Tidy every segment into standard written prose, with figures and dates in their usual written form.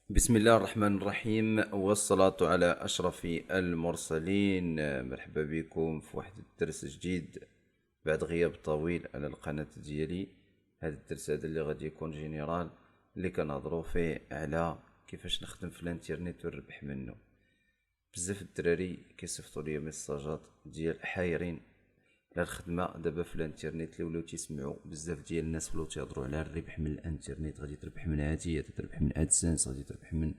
بسم الله الرحمن الرحيم والصلاة على أشرف المرسلين. مرحبا بكم في واحد الدرس جديد بعد غياب طويل على القناة ديالي. هذا الدرس هذا اللي غادي يكون جينيرال، اللي كنهضروا فيه على كيفاش نخدم في الانترنت ونربح منه. بزاف الدراري كيصيفطوا لي ميساجات ديال حايرين على الخدمه دابا في الانترنت، اللي ولاو تيسمعوا بزاف ديال الناس ولاو تيهضروا على الربح من الانترنت. غادي تربح من هاتيه، تربح من ادسنس، غادي تربح من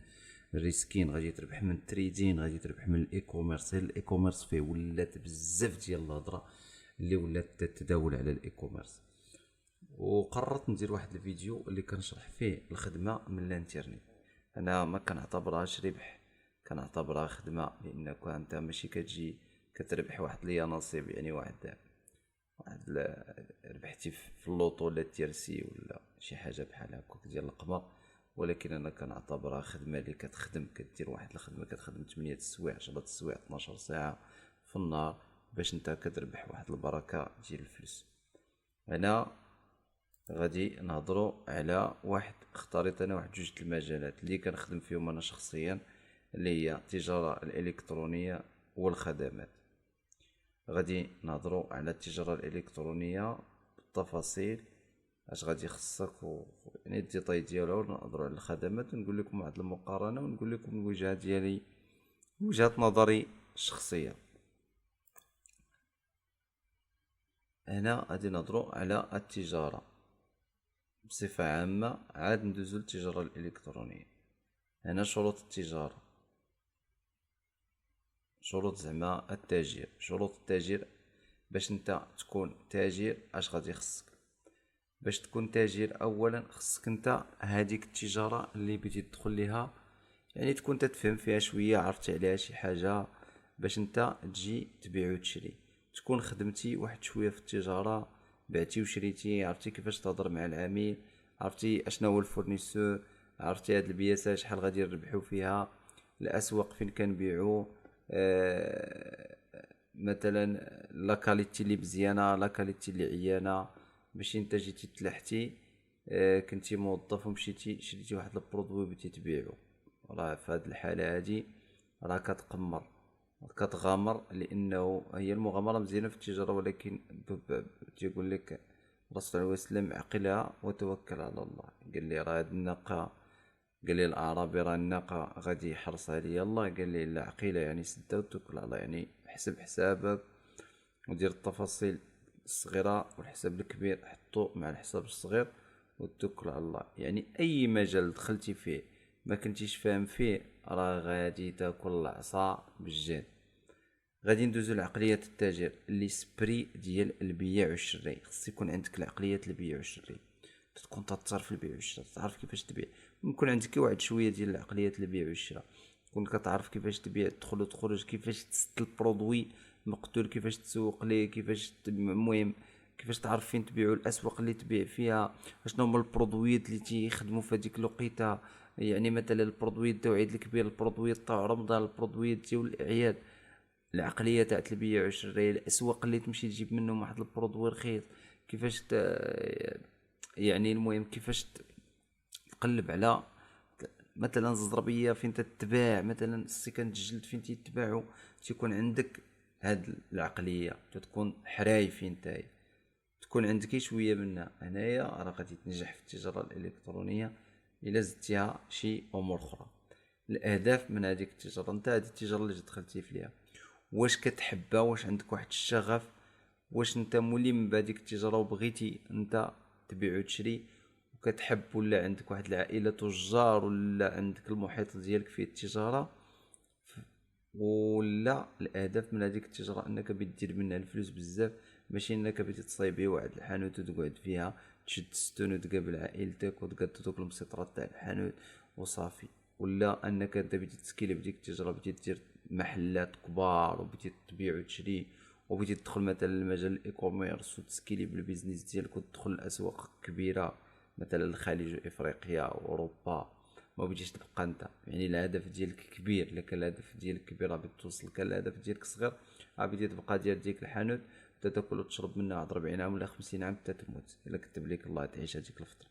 الريسكين، غادي تربح من التريدين، غادي تربح من الاي كوميرس. الاي كوميرس فيه ولات بزاف ديال الهضره اللي ولات تتداول على الاي كوميرس. وقررت ندير واحد الفيديو اللي كنشرح فيه الخدمه من الانترنت. انا ما كنعتبرهاش ربح، كنعتبرها خدمه، لانك انت ماشي كتجي كتربح واحد اليانصيب، يعني ربحتي في اللوطو ولا التيرسي ولا شي حاجه بحال هكاك ديال القمر. ولكن انا كنعتبرها خدمه اللي كتخدم، كدير واحد الخدمه كتخدم 8 السوايع 10 السوايع 12 ساعه في النهار باش انت كتربح واحد البركه ديال الفلوس. انا غادي نهضروا على واحد، اختاريت انا واحد جوج المجالات اللي كنخدم فيهم انا شخصيا، اللي هي التجاره الالكترونيه والخدمات. غادي نهضروا على التجاره الالكترونيه بالتفاصيل اش غادي يخصك يعني الديتاي ديالها، ونهضروا على الخدمات ونقول لكم واحد المقارنه ونقول لكم الوجهه ديالي، وجهه نظري الشخصيه. هنا غادي نهضروا على التجاره بصفه عامه، عاد ندوزو للتجاره الالكترونيه. هنا شروط التجاره، شروط زعما التاجير. شروط التاجير باش انت تكون تاجر اش غادي يخصك؟ باش تكون تاجر اولا خصك انت هذيك التجاره اللي بغيتي تدخل ليها يعني تكون تتفهم فيها شويه، عرفتي عليها شي حاجه باش انت تجي تبيع وتشري. تكون خدمتي واحد شويه في التجاره، بعتي وشريتي، عرفتي كيفاش تهضر مع العميل، عرفتي اشنا هو الفورنيسور، عرفتي هاد البياسه شحال غادي نربحو فيها، الاسواق فين كنبيعو، مثلا لا كاليتي اللي مزيانه، لا كاليتي اللي عيانه. ماشي انت جيتي تلحتي كنتي موظف ومشيتي شريتي واحد البرودوي بغيتي تبيعو، راه في هاد الحاله هادي راه كتقمر، كتغامر، لانه هي المغامره مزيانه في التجاره، ولكن تيقول لك الرسول صلى الله عليه وسلم عقلها وتوكل على الله. قال لي راه هاد الناقه، قال لي الاعرابي راه الناقه غادي يحرصها لي الله، قال لي لا عقيله يعني سدها وتوكل على الله، يعني حسب حسابك ودير التفاصيل الصغيرة والحساب الكبير حطو مع الحساب الصغير وتوكل على الله. يعني اي مجال دخلتي فيه ما كنتيش فاهم فيه راه غادي تاكل العصا بالجاد. غادي ندوزو لعقلية التاجر اللي سبري ديال البيع والشراء. خص يكون عندك العقلية البيع والشراء، تكون تتصرف في البيع والشراء، تعرف كيفاش تبيع. يكون عندك واحد شوية ديال العقلية البيع والشراء، تكون كتعرف كيفاش تبيع، تدخل وتخرج، كيفاش تسد البرودوي مقتول، كيفاش تسوق ليه، كيفاش المهم كيفاش تعرف فين تبيعو، الاسواق اللي تبيع فيها، شنو هما البرودويات اللي تيخدموا في هذيك الوقيته. يعني مثلا البرودويات تاع عيد الكبير، البرودويات تاع رمضان، البرودويات ديال الاعياد. العقليه تاع البيع والشراء، الاسواق اللي تمشي تجيب منهم واحد البرودوي رخيص، كيفاش يعني المهم كيفاش تقلب على مثلا الزربيه فين تتباع، مثلا السكن الجلد فين تيتباعوا. تيكون عندك هاد العقليه، تكون حراي فين نتايا، تكون عندك شويه منها. هنايا راه غادي تنجح في التجاره الالكترونيه الا زدتيها شي امور اخرى. الاهداف من هذيك التجاره، انت هذه التجاره اللي دخلتي فيها واش كتحبها، واش عندك واحد الشغف، واش انت ملم بهذيك التجاره وبغيتي انت تبيع وتشري وكتحب، ولا عندك واحد العائله تجار، ولا عندك المحيط ديالك فيه التجاره، ولا الاهداف من هذيك التجاره انك بتدير منها الفلوس بزاف، ماشي انك بغيتي تصايبي واحد الحانوت وتقعد فيها تشد ستون وتقابل عائلتك وتقاد دوك المسيطرات تاع الحانوت وصافي. ولا انك انت بغيتي تسكيلي بديك التجاره، بغيتي دير محلات كبار وبغيتي تبيع وتشري، وبغيتي تدخل مثلا لمجال الاي كوميرس وتسكيلي بالبيزنس ديالك وتدخل الاسواق كبيره مثلا الخليج وافريقيا واوروبا. ما بغيتيش تبقى انت يعني الهدف ديالك كبير، الا كان الهدف ديالك كبير راه توصل، كان الهدف ديالك صغير راه بديت تبقى ديال ديك الحانوت تاكل وتشرب منها واحد 40 عام ولا 50 عام حتى تموت، الا كتب لك الله تعيش هذيك الفتره.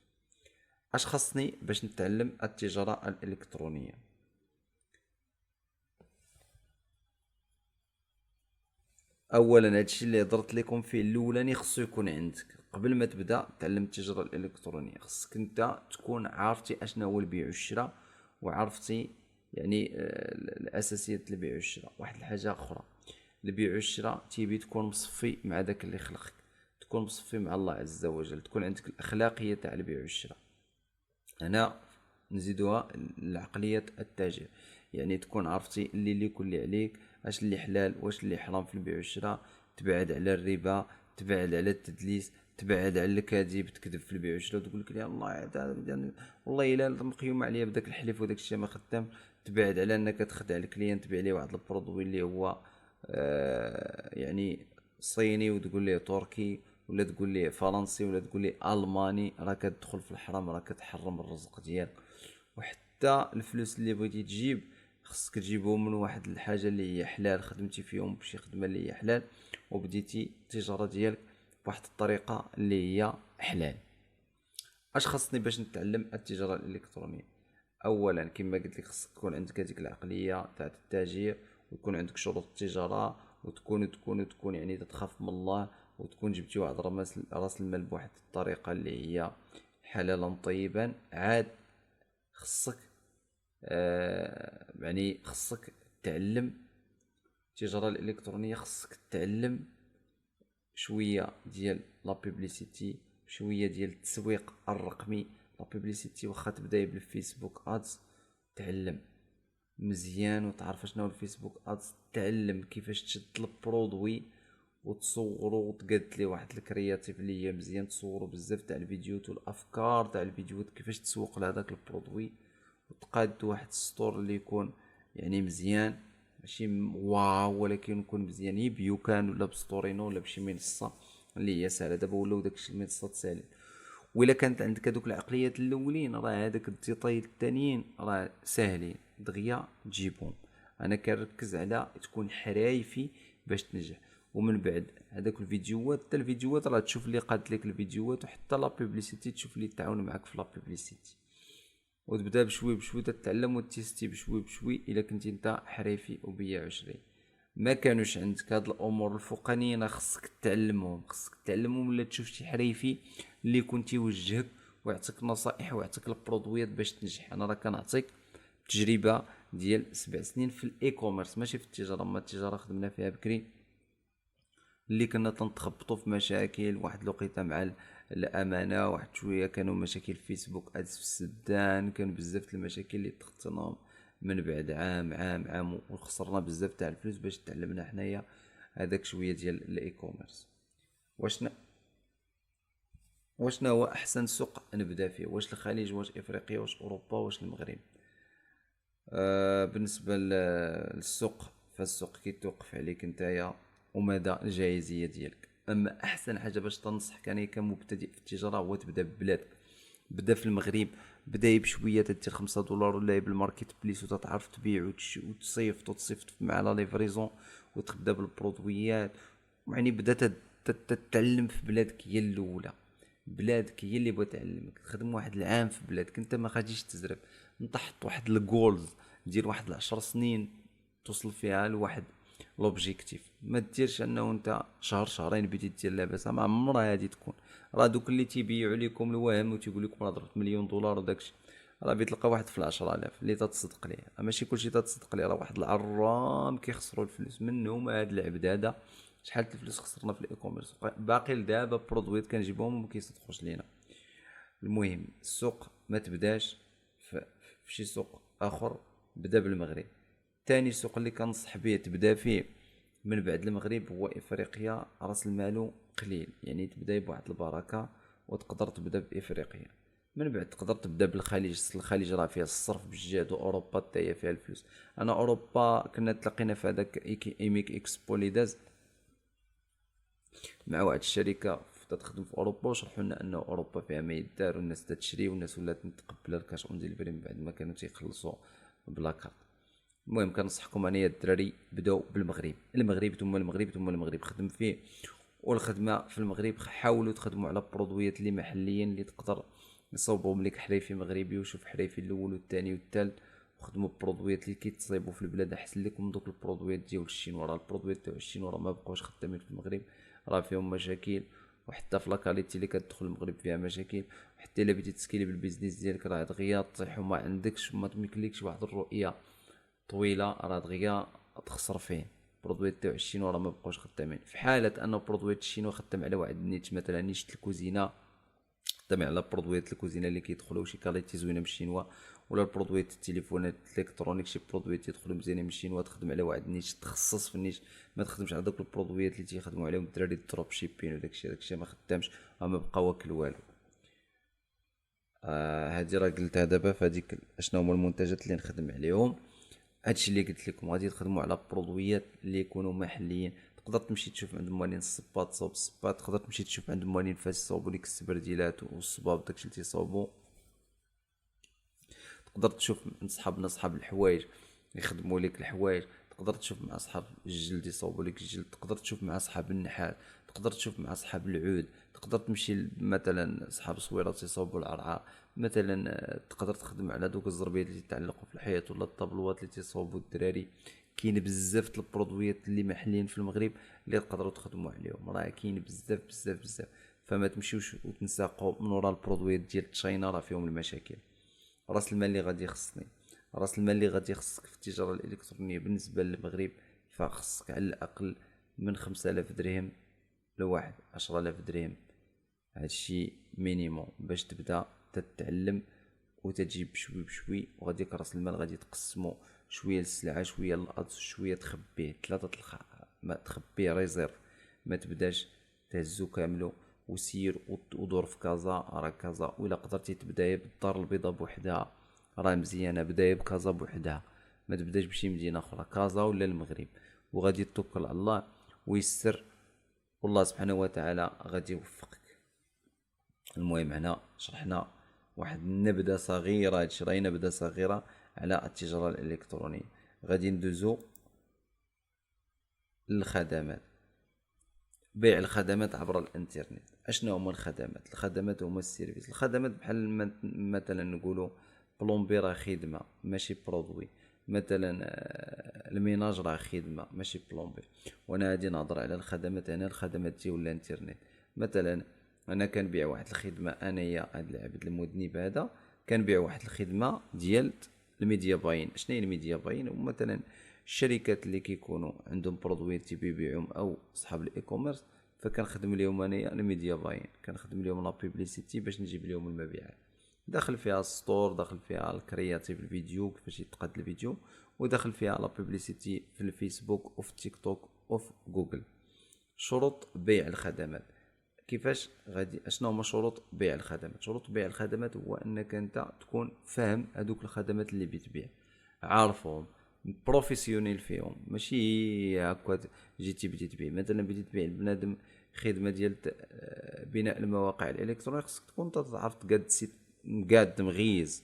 اش خصني باش نتعلم التجاره الالكترونيه؟ اولا هادشي اللي هضرت لكم فيه الاولاني خصو يكون عندك قبل ما تبدا تعلم التجاره الالكترونيه. خصك انت تكون عارفتي اشنا هو البيع والشراء، وعرفتي يعني الاساسيات البيع والشراء. واحد الحاجه اخرى، البيع والشراء تيبي تكون مصفي مع داك اللي خلقك، تكون مصفي مع الله عز وجل، تكون عندك الاخلاقيه تاع البيع والشراء. انا نزيدوها العقلية التاجر، يعني تكون عرفتي اللي ليك واللي عليك، اش اللي حلال واش اللي حرام في البيع والشراء، تبعد على الربا، تبعد على التدليس، تبعد على الكذب، تكذب في البيع والشراء تقول لك يا الله يعني والله الا مقيوم عليا بداك الحليف وداك الشيء ما خدام. تبعد على انك تخدع الكليان، تبيع ليه واحد البرودوي اللي هو يعني صيني وتقول ليه تركي، ولا تقول ليه فرنسي، ولا تقول ليه الماني، راك تدخل في الحرام، راك تحرم الرزق ديالك. وحتى الفلوس اللي بغيتي تجيب خصك تجيبهم من واحد الحاجه اللي هي حلال، خدمتي فيهم بشي خدمه اللي هي حلال، وبديتي التجاره ديالك بواحد الطريقه اللي هي حلال. اش خصني باش نتعلم التجاره الالكترونيه؟ اولا كما قلت لك خصك تكون عندك هذيك العقليه تاع التاجر، ويكون عندك شروط التجاره، وتكون يعني تخاف من الله، وتكون جبتي واحد راس المال بواحد الطريقه اللي هي حلالا طيبا. عاد خصك يعني خصك تعلم التجاره الالكترونيه، خصك تعلم شويه ديال لا بوبليسيتي، شويه ديال التسويق الرقمي. لا بوبليسيتي واخا تبداي بالفيسبوك ادز، تعلم مزيان وتعرف شنو هو الفيسبوك ادز، تعلم كيفاش تشد البرودوي وتصورو وتقاد ليه واحد الكرياتيف اللي هي مزيان، تصورو بزاف تاع الفيديوهات والافكار تاع الفيديوهات كيفاش تسوق لهداك البرودوي، وتقاد واحد السطور اللي يكون يعني مزيان، ماشي واو ولكن يكون مزيان، يبيو كان ولا بسطورينو ولا بشي منصه اللي هي سهله. دابا ولاو داكشي المنصات ساهلين. وإلا كانت عندك هذوك العقليات الاولين راه هذاك الديتاي الثانيين راه ساهلين دغيا تجيبهم. انا كنركز على تكون حرايفي باش تنجح. ومن بعد هذاك الفيديوهات، حتى الفيديوهات راه تشوف اللي قاد لك الفيديوهات، وحتى لا بوبليسيتي تشوف اللي تعاون معك في لا بوبليسيتي، وتبدا بشوي بشوي تتعلم وتيستي بشوي بشوي. الا كنتي انت حريفي وبيع عشري ما كانوش عندك هاد الامور الفوقانيين، خصك تعلمهم ولا تشوف شي حريفي اللي كنت يوجهك ويعطيك نصائح ويعطيك البرودويات باش تنجح. انا راه كنعطيك تجربه ديال 7 سنين في الاي كوميرس، ماشي في التجاره. ما التجاره خدمنا فيها بكري، اللي كنا تنتخبطوا في مشاكل واحد الوقيته مع الامانه، واحد شويه كانوا مشاكل فيسبوك ادز في السدان، كان بزاف المشاكل اللي تخطيناهم من بعد عام وخسرنا بزاف تاع الفلوس باش تعلمنا حنايا هذاك شويه ديال الاي كوميرس. واشنا هو احسن سوق نبدا فيه؟ واش الخليج، واش افريقيا، واش اوروبا، واش المغرب؟ بالنسبه للسوق، فالسوق كيتوقف عليك نتايا ومدى الجاهزيه ديالك. اما احسن حاجه باش تنصحك انا كمبتدئ في التجاره هو تبدا ببلادك. بدا في المغرب، بدا بشويه تدير $5 ولا بالماركت بليس وتتعرف تبيع وتصيفط مع لا ليفريزون، وتبدا بالبرودويات. يعني بدا تتعلم في بلادك هي الاولى. بلادك هي اللي بغات تعلمك. تخدم واحد العام في بلادك، انت ما غاديش تزرب. انت حط واحد الجولز، دير واحد 10 سنين توصل فيها لواحد لوبجيكتيف. ما ديرش انه انت شهر شهرين بديت دير لاباس، ما عمرها هادي تكون. راه دوك اللي تيبيعوا لكم الوهم وتيقول لكم راه ضربت $1,000,000 وداكشي، راه بتلقى واحد في 10,000 اللي تتصدق ليه. ماشي كلشي تتصدق ليه، راه واحد العرام كيخسروا الفلوس منهم. هاد العبد هذا شحال الفلوس خسرنا في الاي كوميرس، باقي لدابا برودويت كنجيبهم وما كيصدقوش لينا. المهم السوق ما تبداش في شي سوق اخر، بدا بالمغرب. ثاني سوق اللي كنصح به تبدا فيه من بعد المغرب هو افريقيا. راس المالو قليل، يعني تبدا بواحد البركه وتقدر تبدا بافريقيا. من بعد تقدر تبدا بالخليج. الخليج راه فيها الصرف بجد، واوروبا حتى هي فيها الفلوس. انا اوروبا كنا تلاقينا في هذاك ايميك اكسبو اللي داز مع واحد الشركه تخدم في اوروبا، وشرحوا لنا انه اوروبا فيها ما يدار، والناس تشري، والناس ولات متقبله الكاش اون ديليفري من بعد ما كانوا تيخلصوا بلا كارت. المهم كنصحكم انا يا الدراري بداو بالمغرب. المغرب ثم المغرب ثم المغرب، خدم فيه. والخدمه في المغرب حاولوا تخدموا على برودويات اللي محليين اللي تقدر يصوبهم لك حريفي مغربي، وشوف حريفي الاول والثاني والثالث، وخدموا برودويات اللي كيتصايبوا في البلاد احسن لكم من دوك البرودويات ديال الشينوا. راه البرودويات تاع الشينوا راه ما بقاوش خدامين في المغرب، راه فيهم مشاكل، وحتى في لاكاليتي اللي كتدخل المغرب فيها مشاكل. حتى الا بغيتي تسكيلي بالبيزنس ديالك راه دغيا طيح وما عندكش وما تمكليكش واحد الرؤيه طويله، راه دغيا تخسر فيه. برودويات تاع الشينوا راه ما بقاوش خدامين. في حاله ان برودويات الشينوا خدام على واحد النيتش، مثلا نيش الكوزينه، خدام على برودويات الكوزينه اللي كيدخلوا شي كاليتي زوينه من الشينوا، ولا برودويات التليفونات الالكترونيك شي برودويات يدخلوا مزيانين من الشينوا، تخدم على واحد النيش، تخصص في النيش، ما تخدمش على دوك البرودويات اللي تيخدموا عليهم الدراري الدروب شيبين وداكشي ما خدامش، ما بقى واكل والو. هادي راه قلتها دابا فهاديك اشنو هما المنتجات اللي نخدم عليهم. هادشي اللي قلت لكم، غادي تخدموا على برودويات اللي يكونوا محليين. تقدر تمشي تشوف عند موالين الصباط صوب الصباط، تقدر تمشي تشوف عند موالين فاش يصوبوا لك السبرديلات والصباب داكشي اللي تيصوبوا. تقدر تشوف عند صحاب الحوايج يخدموا لك الحوايج، تقدر تشوف مع اصحاب الجلد يصوبوا لك الجلد، تقدر تشوف مع اصحاب النحات، تقدر تشوف مع اصحاب العود، تقدر تمشي مثلا اصحاب الصويرات يصوبوا العرعر مثلا. تقدر تخدم على دوك الزربيات اللي يتعلقوا في الحيط، ولا الطابلوات اللي تيصوبوا الدراري. كاين بزاف البرودويات اللي محليين في المغرب اللي تقدروا تخدموا عليهم، راه كاين بزاف بزاف بزاف. فما تمشيوش وتنساقوا من وراء البرودويات ديال تشاينا، راه فيهم المشاكل. راس المال اللي غادي يخصني، راس المال اللي غادي يخصك في التجاره الالكترونيه بالنسبه للمغرب، فخصك على الاقل من 5000 درهم لواحد 10000 درهم. هادشي مينيموم باش تبدا تتعلم وتجيب بشوي بشوي. وغاديك راس المال غادي تقسمو شويه للسلعه، شويه للادز، شويه تخبيه، ثلاثه ما تخبيه ريزيرف، ما تبداش تهزو كاملو وسير ودور في كازا راه كازا. ولا قدرتي تبداي بالدار البيضاء بوحدها راه مزيانه، بدايه بكازا بوحدها، ما تبداش بشي مدينه اخرى، كازا ولا المغرب، وغادي توكل على الله ويسر، والله سبحانه وتعالى غادي يوفقك. المهم هنا شرحنا واحد النبذه صغيره، هادشي راهي نبذه صغيره على التجاره الالكترونيه. غادي ندوزو للخدمات، بيع الخدمات عبر الانترنت. اشنو هما الخدمات؟ الخدمات هما السيرفيس. الخدمات بحال مثلا نقولوا بلومبي راه خدمه ماشي برودوي، مثلا الميناج راه خدمه ماشي بلومبي. وانا غادي نهضر على الخدمات هنا، الخدمات ديال الانترنت. مثلا انا كنبيع واحد الخدمه، انايا هاد العبد المذنب هذا كنبيع واحد الخدمه ديال الميديا باين. شنو هي الميديا باين؟ ومثلا الشركات اللي كيكونوا عندهم برودويات تيبيعوهم او صحاب الاي كوميرس، فكنخدم لهم انايا الميديا باين، كنخدم لهم لا بوبليسيتي باش نجيب لهم المبيعات. داخل فيها الستور، داخل فيها الكرياتيف الفيديو كيفاش يتقاد الفيديو، وداخل فيها لا بوبليسيتي في الفيسبوك وفي التيك توك وفي جوجل. شروط بيع الخدمات كيفاش غادي؟ اشنو هما شروط بيع الخدمات؟ شروط بيع الخدمات هو انك انت تكون فاهم هذوك الخدمات اللي بتبيع، عارفهم، بروفيسيونيل فيهم، ماشي هكا جيتي بديت تبيع. مثلا بديت تبيع لبنادم خدمه ديال بناء المواقع الالكترونيه، خصك تكون تعرف تقاد سيت مقاد مغيز.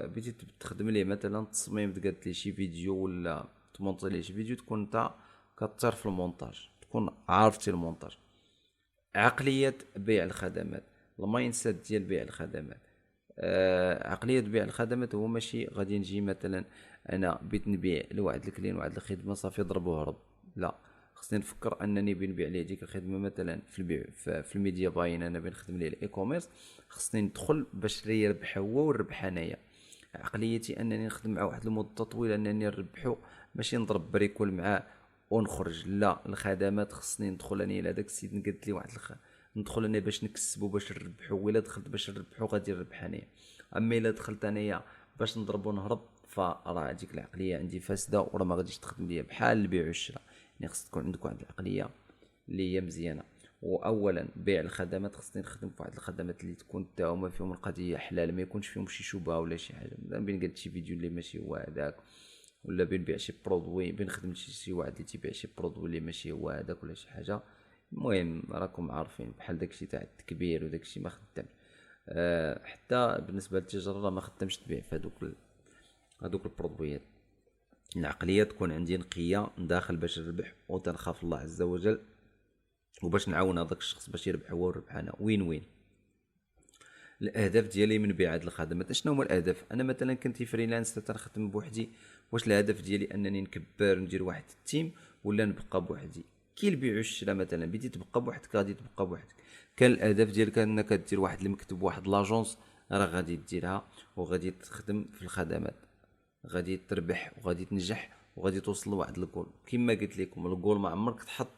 بديت تخدم ليه مثلا تصميم، تقاد ليه شي فيديو ولا تمونطي ليه شي فيديو، تكون انت كتر في المونتاج، تكون عارفتي المونتاج. عقلية بيع الخدمات، المايند سيت ديال بيع الخدمات. عقلية بيع الخدمات هو ماشي غادي نجي مثلا انا بغيت نبيع لواحد الكلين واحد الخدمة صافي ضرب وهرب، لا. خصني نفكر انني بنبيع ليه ديك الخدمة. مثلا في البيع في الميديا باين انا بنخدم ليه الاي كوميرس، خصني ندخل باش يربح هو ونربح انايا. عقليتي انني نخدم مع واحد المدة طويلة انني نربحو، ماشي نضرب بريكول معاه ونخرج. لا، الخدمات خصني ندخل انايا لهداك السيد نقد لي واحد ندخل انا باش نكسبو باش نربحو. ولا دخلت باش نربحو غادي نربح انايا. اما الا دخلت انايا باش نضرب ونهرب، فراه هذيك العقليه عندي فاسده، وراه ما غاديش تخدم ليا بحال البيع والشراء. يعني خص تكون عندك واحد العقليه اللي هي مزيانه. واولا بيع الخدمات، خصني نخدم في واحد الخدمات اللي تكون حتى هما فيهم القضيه حلال، ما يكونش فيهم شي شبهه ولا شي حاجه. بين قلت شي فيديو اللي ماشي هو هذاك، ولا بنبيع شي برودوي، بنخدم شي واحد اللي تيبيع شي برودوي اللي ماشي هو هذاك ولا شي حاجه. المهم راكم عارفين بحال داكشي تاع التكبير وداكشي ما خدامش. حتى بالنسبه للتجاره راه ما خدامش تبيع في هذوك البرودويات. العقليه تكون عندي نقيه نداخل باش نربح وتنخاف الله عز وجل، وباش نعاون هذاك الشخص باش يربح هو ونربح انا، وين الاهداف ديالي من بيع هاد الخدمات. شنو هما الاهداف؟ انا مثلا كنت فريلانس تنخدم بوحدي، واش الهدف ديالي انني نكبر ندير واحد التيم ولا نبقى بوحدي؟ كي البيع والشراء مثلا بديت تبقى بوحدك غادي تبقى بوحدك، كان الاهداف ديالك انك دير واحد المكتب واحد لاجونس راه غادي ديرها وغادي تخدم في الخدمات، غادي تربح وغادي تنجح وغادي توصل لواحد الجول. كما قلت لكم الجول ما عمرك تحط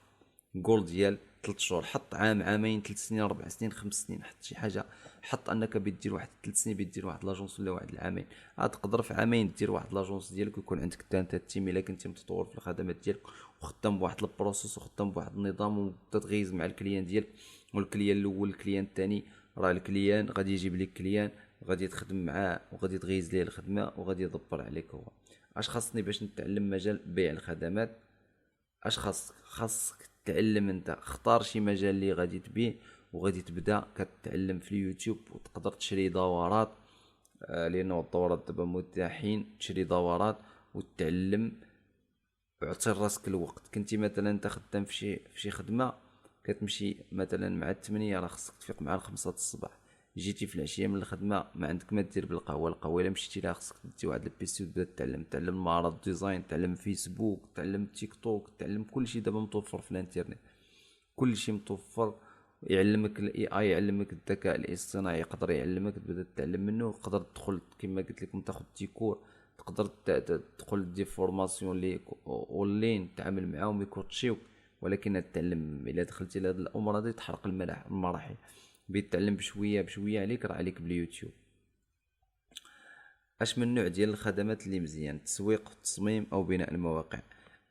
جول ديال 3 شهور، حط عام عامين 3 سنين 4 سنين 5 سنين، حط شي حاجه، حط انك بيدير واحد 3 سنين بيدير واحد لاجونس ولا واحد العامين، عاد تقدر في عامين دير واحد لاجونس ديالك ويكون عندك انت التيم الا كنتي متطور في الخدمات ديالك وخدام بواحد البروسيس وخدام بواحد النظام وبدا تغيز مع الكليان ديالك، والكليان الاول الكليان الثاني راه الكليان غادي يجيب لك كليان غادي تخدم معاه وغادي تغيز ليه الخدمه وغادي يدبر عليك هو. اش خاصني باش نتعلم مجال بيع الخدمات؟ اش خاصك تعلم انت، اختار شي مجال اللي غادي تبيه وغادي تبدا كتعلم في اليوتيوب وتقدر تشري دورات، لانه الدورات دابا متاحين، تشري دورات وتتعلم. اعطي راسك الوقت. كنتي مثلا انت خدام في شي خدمه كتمشي مثلا مع 8 راه خصك تفيق مع 5 الصباح، جيتي في العشيه من الخدمه ما عندك ما دير بالقهوه، القهوه الا مشيتي لها خصك تدي واحد البيسي وتبدا تعلم مهارات ديزاين، تعلم فيسبوك، تعلم تيك توك، تعلم كلشي دابا متوفر في الانترنت، كلشي متوفر. يعلمك الاي اي، يعلمك الذكاء الاصطناعي، يقدر يعلمك تبدا تتعلم منه، تقدر تدخل كما قلت لكم تاخذ ديكور، تقدر تدخل دي فورماسيون اللي اونلاين تعامل معاهم يكوتشيوك، ولكن تتعلم الا دخلتي لهاد الامور هادي تحرق المراحل، بيتعلم بشويه بشويه عليك، راه عليك باليوتيوب. اش من نوع ديال الخدمات اللي مزيان؟ التسويق، التصميم او بناء المواقع.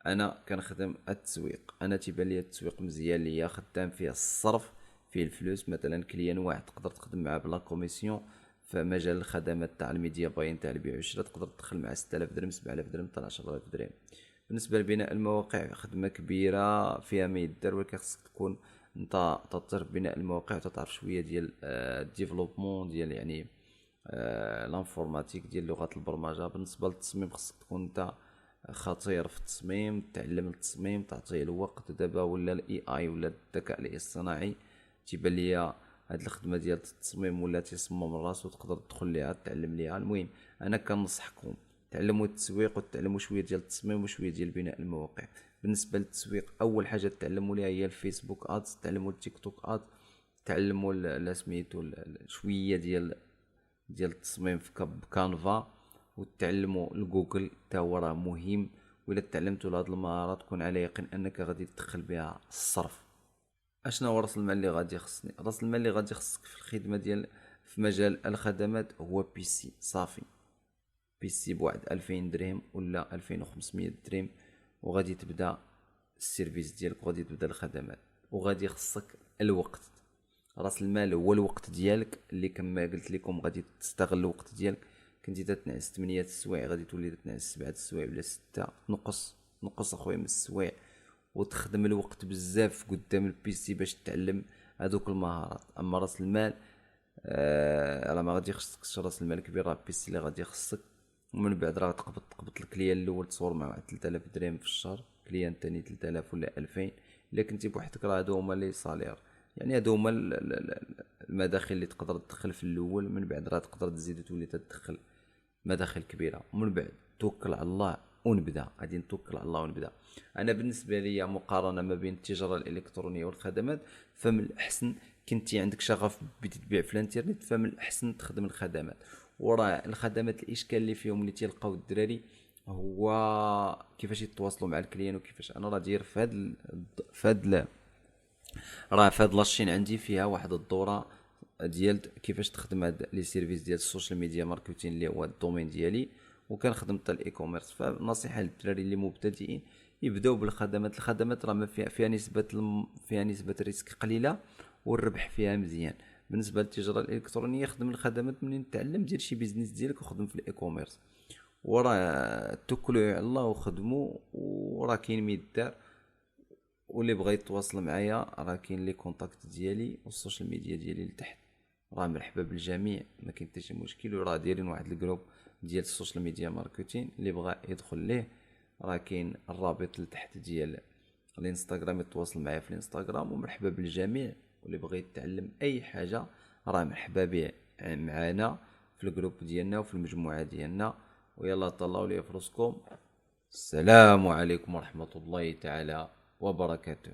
انا كنخدم التسويق، انا تيبان لي التسويق مزيان ليا، خدام فيه الصرف فيه الفلوس، مثلا كليان واحد تقدر تخدم معاه بلا كوميسيون في مجال الخدمات تاع الميديا باين تاع البيع والشراء، تقدر تدخل معاه 6000 درهم 7000 درهم حتى 10000 درهم. بالنسبه لبناء المواقع خدمه كبيره فيها ما يدار، ولكن خصك تكون انت تعرف بناء المواقع وتعرف شويه ديال الديفلوبمون ديال يعني لانفورماتيك ديال لغات البرمجه. بالنسبه للتصميم خصك تكون انت خطير في التصميم، تعلم التصميم تعطيه الوقت. دابا ولا الاي اي ولا الذكاء الاصطناعي تيبان ليا هاد الخدمه ديال التصميم ولا تصمم الراس وتقدر تدخل ليها تعلم ليها. المهم انا كنصحكم تعلموا التسويق وتعلموا شويه ديال التصميم وشويه ديال بناء المواقع. بالنسبه للتسويق اول حاجه تعلموا ليها هي الفيسبوك ادز، تعلموا التيك توك ادز، تعلموا سميتو شويه ديال التصميم في كانفا، وتعلموا الجوجل تا هو راه مهم. وإلا تعلمتوا لهاد المهارات كون على يقين انك غادي تدخل بها الصرف. اشنا هو راس المال اللي غادي يخصني؟ راس المال اللي غادي يخصك في الخدمه ديال في مجال الخدمات هو بيسي صافي، بيسي بواحد 2000 درهم ولا 2500 درهم وغادي تبدا السيرفيس ديالك وغادي تبدا الخدمات. وغادي يخصك الوقت، راس المال هو الوقت ديالك اللي كما قلت لكم غادي تستغل الوقت ديالك. كنتي تتنعس 8 السوايع غادي تولي تتنعس 7 السوايع ولا 6، نقص اخويا من السوايع وتخدم الوقت بزاف قدام البيسي باش تتعلم هذوك المهارات. اما راس المال راه ما غادي يخصكش راس المال كبير، راه البيسي اللي غادي يخصك. ومن بعد راه تقبض الكليان الاول تصور مع واحد 3000 درهم في الشهر، كليان الثاني 3000 ولا 2000. الا كنتي بوحدك راه هادو هما لي صالير، يعني هادو هما المداخل اللي تقدر تدخل في الاول، من بعد راه تقدر تزيد وتولي تدخل مداخل كبيره، ومن بعد توكل على الله ونبدا. غادي نتوكل على الله ونبدا. انا بالنسبه لي مقارنه ما بين التجاره الالكترونيه والخدمات، فمن الاحسن كنتي عندك شغف بديت تبيع في الانترنت فمن الاحسن تخدم الخدمات. وراه الخدمات الاشكال اللي فيهم اللي تيلقاو الدراري هو كيفاش يتواصلوا مع الكليان وكيفاش. انا راه داير في هاد لاشين عندي فيها واحد الدوره ديال كيفاش تخدم هاد لي سيرفيس ديال السوشيال ميديا ماركتين اللي هو الدومين ديالي، وكنخدم حتى الاي كوميرس. فنصيحه للدراري اللي مبتدئين يبداو بالخدمات. الخدمات راه ما فيها فيها نسبه ريسك قليله والربح فيها مزيان. بالنسبه للتجاره الالكترونيه خدم الخدمات منين تعلم، دير شي بيزنس ديالك وخدم في الاي كوميرس، وراه توكلوا على الله وخدموا، وراه كاين ميدار. واللي بغى يتواصل معايا راه كاين لي كونتاكت ديالي والسوشيال ميديا ديالي لتحت، راه مرحبا بالجميع ما كاين حتى شي مشكل. وراه دايرين واحد الجروب ديال السوشيال ميديا ماركتين اللي بغى يدخل ليه راه كاين الرابط لتحت ديال الانستغرام، يتواصل معايا في الانستغرام، ومرحبا بالجميع. واللي بغى يتعلم اي حاجه راه مرحبا به. معانا في الجروب ديالنا وفي المجموعه ديالنا. ويلا تهلاو لي في راسكم. السلام عليكم ورحمه الله تعالى وبركاته.